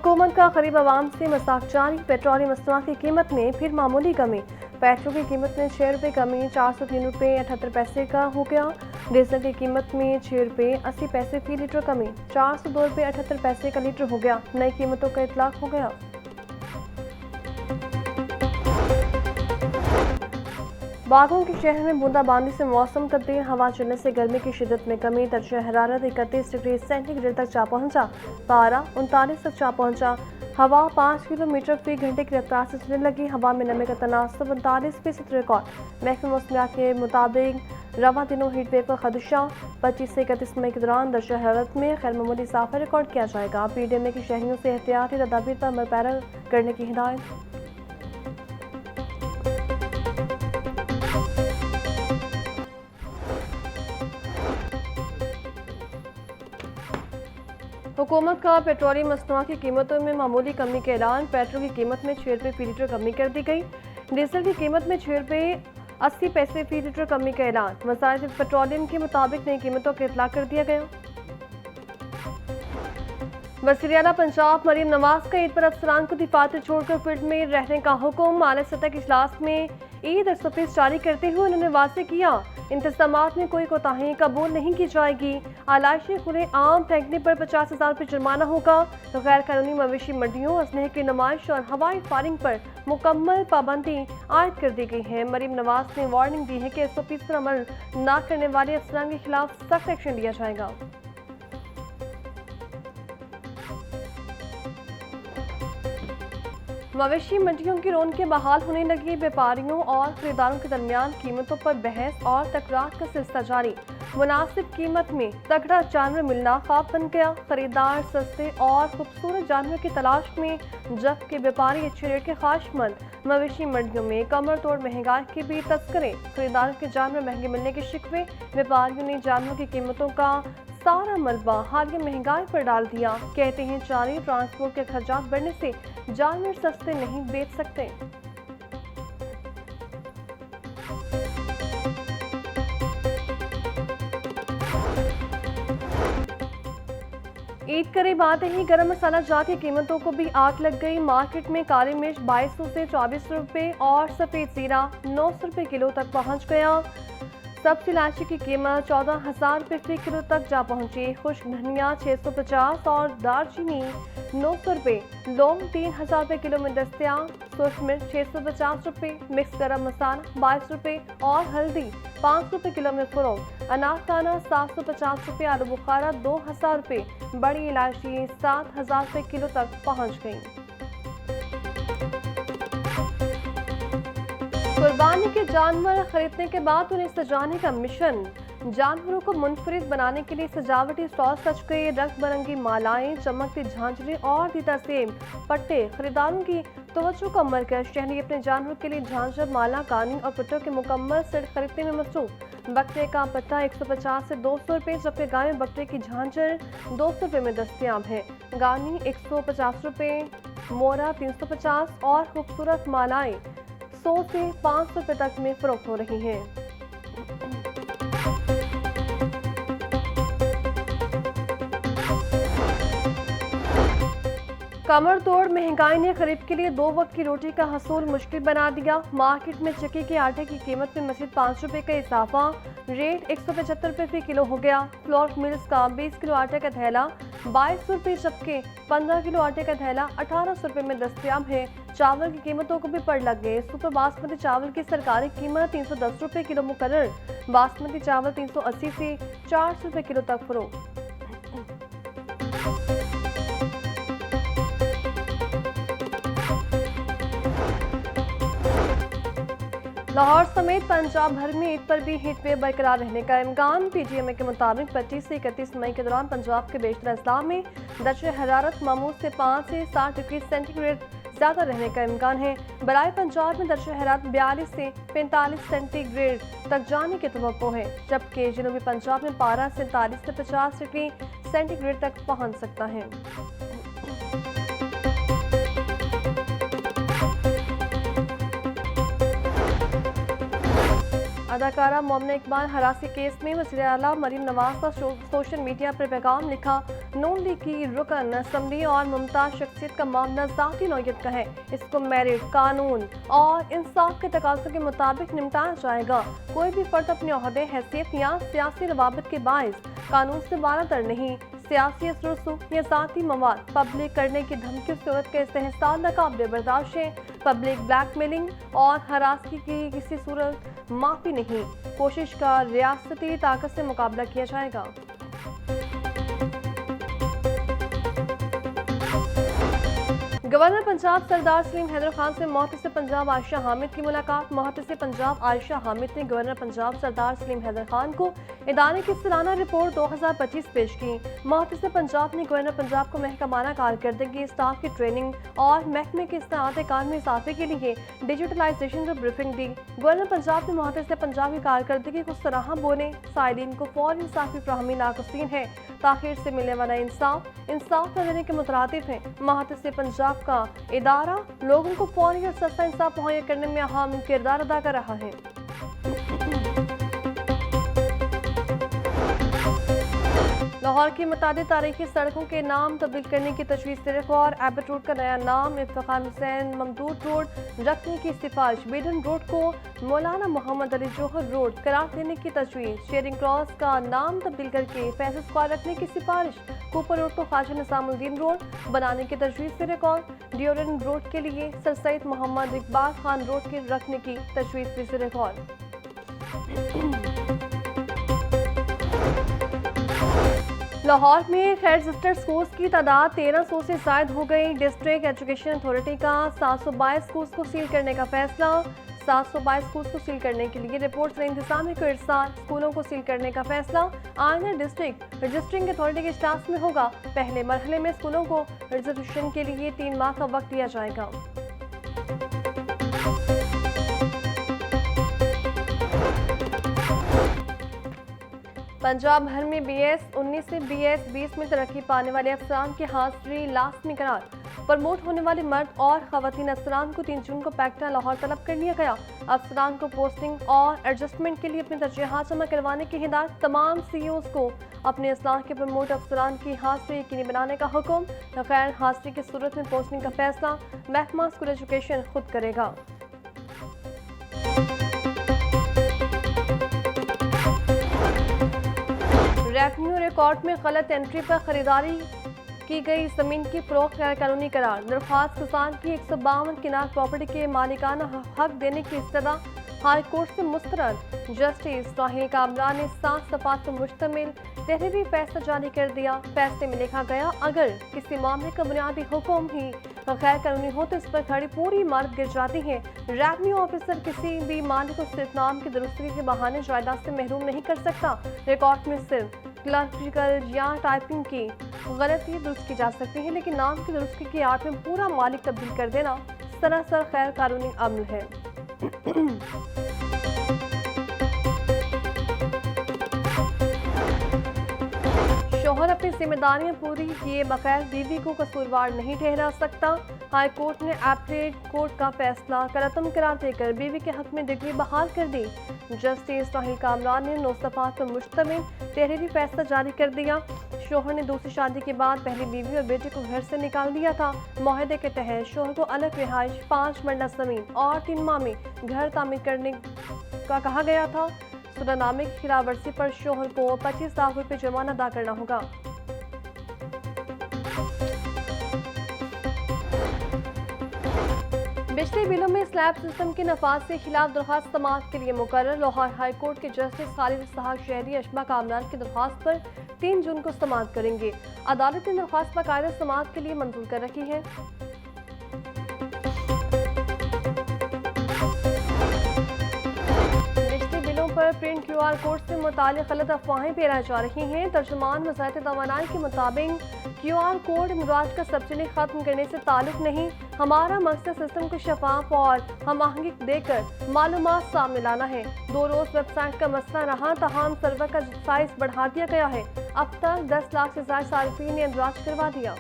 हुकूमत का करीब आवाम से मजाक जारी। पेट्रोलियम मसनूआत की कीमत में फिर मामूली कमी। पेट्रोल की कीमत में 6 रुपये कमी, 403 रुपये 78 पैसे का हो गया। डीजल की कीमत में 6 रुपये 80 पैसे फी लीटर कमी, 402 रुपये 78 पैसे का लीटर हो गया। नई कीमतों का इतलाक हो गया। बागों के शहर में बूंदाबांदी से मौसम तब्दील। हवा चलने से गर्मी की शिद्दत में कमी। दर्जा हरारत 31 डिग्री सेंटीग्रेड तक जा पहुंचा। पारा 39 तक जा पहुंचा। हवा 5 किलोमीटर फी घंटे की रफ्तार से चलने लगी। हवा में नमी का तनासब 39% रिकॉर्ड। महकमा मौसमियात के मुताबिक रवा दिनों हीट वेव का खदशा। 25 से 31 मई के दौरान दर्जा हरारत में खैर मामूली इजाफा रिकॉर्ड किया जाएगा। पीडीएम के शहरियों से एहतियाती तदाबीर पर अमल पैरा करने की हिदायत। हुकूमत का पेट्रोलियम मसनूआत की कीमतों में मामूली कमी का ऐलान। पेट्रोल की कीमत में 6 रुपये फी लीटर कमी कर दी गई। डीजल की कीमत में 6 रुपये 80 पैसे फी लीटर कमी का ऐलान। वज़ारत पेट्रोलियम के मुताबिक नई कीमतों का इतलाक कर दिया गया। वज़ीर आला पंजाब मरीम नवाज का ईद पर अफसरान को दिफात छोड़कर फील्ड में रहने का हुक्म। आला सतह के इजलास में ईद SOPs जारी करते हुए उन्होंने वाज़ेह किया, इंतजामात में कोई कोताही कबूल नहीं की जाएगी। आलाइशी खुले आम फेंकने पर 50,000 रुपये जुर्माना होगा। तो गैर कानूनी मवेशी मंडियों, असलहे की नुमाइश और हवाई फायरिंग पर मुकम्मल पाबंदी आयद कर दी गई है। मरीम नवाज ने वार्निंग दी है कि SOPs पर अमल न करने वाले अफसरान के खिलाफ सख्त एक्शन लिया जाएगा। मवेशी मंडियों की रौनकें बहाल होने लगी। व्यापारियों और खरीदारों के दरमियान कीमतों पर बहस और तकरार का सिलसिला जारी। मुनासिब कीमत में तगड़ा जानवर मिलना ख्वाब बन गया। खरीदार सस्ते और खूबसूरत जानवर की तलाश में, जबकि व्यापारी अच्छे रेट के ख्वाहिशमंद। मवेशी मंडियों में कमर तोड़ महंगाई के भी तस्करे। खरीदारों के जानवर महंगे मिलने के शिकवे। व्यापारियों ने जानवरों की कीमतों का सारा मलबा हालिया महंगाई पर डाल दिया। कहते हैं चारी ट्रांसपोर्ट के खर्चात बढ़ने से जानवर सस्ते नहीं बेच सकते। ईद करीब आते ही गरम मसाला जात की कीमतों को भी आग लग गई। मार्केट में काली मिर्च 2200 से 24 रुपये और सफेद जीरा 900 रुपये किलो तक पहुंच गया। सब्ज़ इलायची की कीमत 14,000 रुपये फी किलो तक जा पहुंची। खुश्क धनिया 650 और दालचीनी 900 रुपये। लौंग 3,000 रुपये किलो में दस्तयाब। सुर्ख मिर्च 650 रुपये। मिक्स गरम मसाला 22 रुपये और हल्दी 500 रुपये किलो में फरोख्त। अनारदाना 750 रुपये। आलू बुखारा 2,000 रुपये। बड़ी इलायची 7,000 रुपये किलो तक पहुँच गई। कुर्बानी के जानवर खरीदने के बाद उन्हें सजाने का मिशन। जानवरों को मुनफरिद बनाने के लिए सजावटी स्टॉल सज गए। रंग बिरंगी मालाएं, चमकती झांझरें और दीदारसेब पट्टे खरीदारों की तवज्जो का मरकज। शहरी अपने जानवरों के लिए झांझर, माला, कानी और पट्टों के मुकम्मल सेट खरीदने में मसरूफ। बकरे का पट्टा 150 से 200 रुपये, जबकि गाय बकरे की झांझर 200 रुपये में दस्तयाब है। गानी 150 रुपये, मोरा 350 और खूबसूरत मालाएं 100 से 500 रुपये तक में फरोख्त हो रही हैं। कमर तोड़ महंगाई ने गरीब के लिए 2 वक्त की रोटी का हसूल मुश्किल बना दिया। मार्केट में चक्की के आटे की कीमत में मज़ीद 5 रुपये का इजाफा। रेट 175 रुपये फी किलो हो गया। फ्लोर मिल्स का 20 किलो आटे का थैला 2200 रुपये, जबकि 15 किलो आटे का थैला 1800 रुपये में दस्तयाब है। चावल की कीमतों को भी पड़ लग गए। सुपर बासमती चावल की सरकारी कीमत 310 रुपये किलो मुकर्रर। बासमती चावल 380 से 400 रुपये किलो तक फरोख्त। लाहौर समेत पंजाब भर में ईद पर भी हीट वेव बरकरार रहने का इम्कान। पीटीएम के मुताबिक 25 से 31 मई के दौरान पंजाब के बेशतर अजला में दर्जा हरारत मामूल से 5 से 7 डिग्री सेंटीग्रेड ज़्यादा रहने का इम्कान है। बराए पंजाब में दर्जा हरारत 42 से 45 सेंटीग्रेड तक जाने की तवक्को है, जबकि जनूबी पंजाब में पारा 47 से 50 डिग्री सेंटीग्रेड तक पहुँच सकता है। अदाकारा मोमिना इकबाल हरासी केस में वज़ीर आला मरीम नवाज का सोशल मीडिया पर पैगाम लिखा। नून लीग की रुकन असम्बली और मुमताज शख्सियत का मामला ज़ाती नौयत का है। इसको मेरिट, कानून और इंसाफ के तकाज़ों के मुताबिक निपटाया जाएगा। कोई भी फर्द अपने ओहदे, हैसियत या सियासी रवाबत के बाइस कानून से बालातर नहीं। सियासी रसूख या ज़ाती मवाद पब्लिक करने की धमकी सूरत के इस्तेहसाल नाकाबिले बर्दाश्त है। पब्लिक ब्लैकमेलिंग और हरासगी की किसी सूरत माफ़ी नहीं। कोशिश का रियासती ताकत से मुकाबला किया जाएगा। गवर्नर पंजाब सरदार सलीम हैदर खान से मुहतसिब पंजाब आयशा हामिद की मुलाकात। मुहतसिब पंजाब आयशा हामिद ने गवर्नर पंजाब सरदार सलीम हैदर खान को इदारे की सालाना रिपोर्ट 2025 पेश की। मुहतसिब पंजाब ने गवर्नर पंजाब को महकमाना कारकर्दगी, स्टाफ की ट्रेनिंग और महकमे के इस्तेमाल कार में इजाफे के लिए डिजिटलाइजेशन पर ब्रीफिंग दी। गवर्नर पंजाब ने मुहतसिब पंजाब की कारकर्दगी को सराहा बोले। साइलिन को फौरी इंसाफी फ्राहमी नाकसीन है। ताखिर से मिलने वाला इंसाफ न देने के मुतरादिफ है। मुहतसिब पंजाब का इदारा लोगों को फौरी और सस्ता इंसाफ मुहैया करने में अहम किरदार अदा कर रहा है। लाहौर की मुतादिद तारीखी सड़कों के नाम तब्दील करने की तजवीज़ सिर्फ और एबट रोड का नया नाम इफ्तिखार हुसैन ममदूद रोड रखने की सिफारिश। बेडन रोड को मौलाना मोहम्मद अली जौहर रोड करार देने की तजवीज़। शेयरिंग क्रॉस का नाम तब्दील करके फैसल स्क्वायर रखने की सिफारिश। कूपर रोड को ख्वाजा निजामुद्दीन रोड बनाने की तजवीज़ से रिकॉर्ड। डियोरन रोड के लिए सर सैयद मोहम्मद इकबाल खान रोड के रखने की तजवीज़ से रिकॉर्ड। लाहौर में खैर रजिस्टर्ड स्कूल्स की तादाद 1300 से ज़ायद हो गई। डिस्ट्रिक्ट एजुकेशन अथॉरिटी का 722 स्कूल्स को सील करने का फैसला। 722 स्कूल्स को सील करने के लिए रिपोर्ट से इंतजामी को इरसाल। स्कूलों को सील करने का फैसला आइंदा डिस्ट्रिक्ट रजिस्ट्रिंग अथॉरिटी के इजलास में होगा। पहले मरहले में स्कूलों को रजिस्ट्रेशन के लिए 3 माह का वक्त दिया जाएगा। पंजाब भर में BS 19 से BS 20 में तरक्की पाने वाले अफसरान की हाजिरी लाजमी करार। प्रमोट होने वाले मर्द और खवातीन अफसरान को 3 जून को पैक्टा लाहौर तलब कर लिया गया। अफसरान को पोस्टिंग और एडजस्टमेंट के लिए अपनी तरजीहात जमा करवाने की हिदायत। तमाम CEOs को अपने असलाह के प्रमोट अफसरान की हाजिरी यकीनी बनाने का हुक्म। गैर हाजिरी की सूरत में पोस्टिंग का फैसला महकमा स्कूल एजुकेशन खुद करेगा। रेवेन्यू रिकॉर्ड में गलत एंट्री पर खरीदारी की गई ज़मीन की फरोख्त गैर कानूनी करार। दरख्वास्त किसान की 152 किनार प्रॉपर्टी के मालिकाना हक देने की इस्तदा हाई कोर्ट से मुस्तरद। जस्टिस राहिल कामरान ने 7 सफ़ात पर मुश्तमिल तहरीरी फैसला जारी कर दिया। फैसले में लिखा गया, अगर किसी मामले का बुनियादी हुक्म ही गैर कानूनी हो तो इस पर खड़ी पूरी इमारत गिर जाती है। रेवेन्यू ऑफिसर किसी भी मालिक को सिर्फ नाम की दुरुस्ती के बहाने जायदाद से महरूम नहीं कर सकता। रिकॉर्ड में सिर्फ क्लर्जिकल या टाइपिंग की गलती दुरुस्त की जा सकती है, लेकिन नाम की दुरुस्ती की आड़ में पूरा मालिक तब्दील कर देना सरासर गैर कानूनी अमल है। शोहर अपनी जिम्मेदारियां पूरी किए बगैर बीवी को कसूरवार नहीं ठहरा सकता। हाई कोर्ट ने अपील कोर्ट का फैसला करतम करार देकर बीवी के हक में डिग्री बहाल कर दी। जस्टिस राहिल कामरान ने 9 सफ़ात पर मुश्तमिल तहरीरी फैसला जारी कर दिया। शोहर ने दूसरी शादी के बाद पहली बीवी और बेटे को घर से निकाल दिया था। मुआहदे के तहत शोहर को अलग रिहाइश, 5 मरला ज़मीन और 3 माह में घर तामीर करने का कहा गया था। सुदानामे की खिलाफ वर्जी पर शोहर को 25 लाख रुपये जुर्माना अदा करना होगा। बिजली बिलों में स्लैब सिस्टम के नफाज के खिलाफ दरख्वास्त समाअत के लिए मुकर्रर। लाहौर हाई कोर्ट के जस्टिस खालिद इसहाक शहरी अशमा कामरान की दरख्वास्त पर 3 जून को समाअत करेंगे। अदालत ने दरख्वास्त बाकायदा समाअत के लिए मंजूर कर रखी है। पर प्रिंट QR कोड से मुतालिक गलत अफवाहें फैलाई जा रही हैं। तर्जुमान वज़ारत तवानाई के मुताबिक QR कोड इमराज का सब्सिडी खत्म करने से ताल्लुक नहीं। हमारा मकसद सिस्टम को शफाफ और हम आहंगी देकर मालूमात सामने लाना है। 2 रोज़ वेबसाइट का मसला रहा, तमाम सर्वर का साइज बढ़ा दिया गया है। अब तक 10 लाख से ज़्यादा सार्फिन ने इंदराज करवा दिया।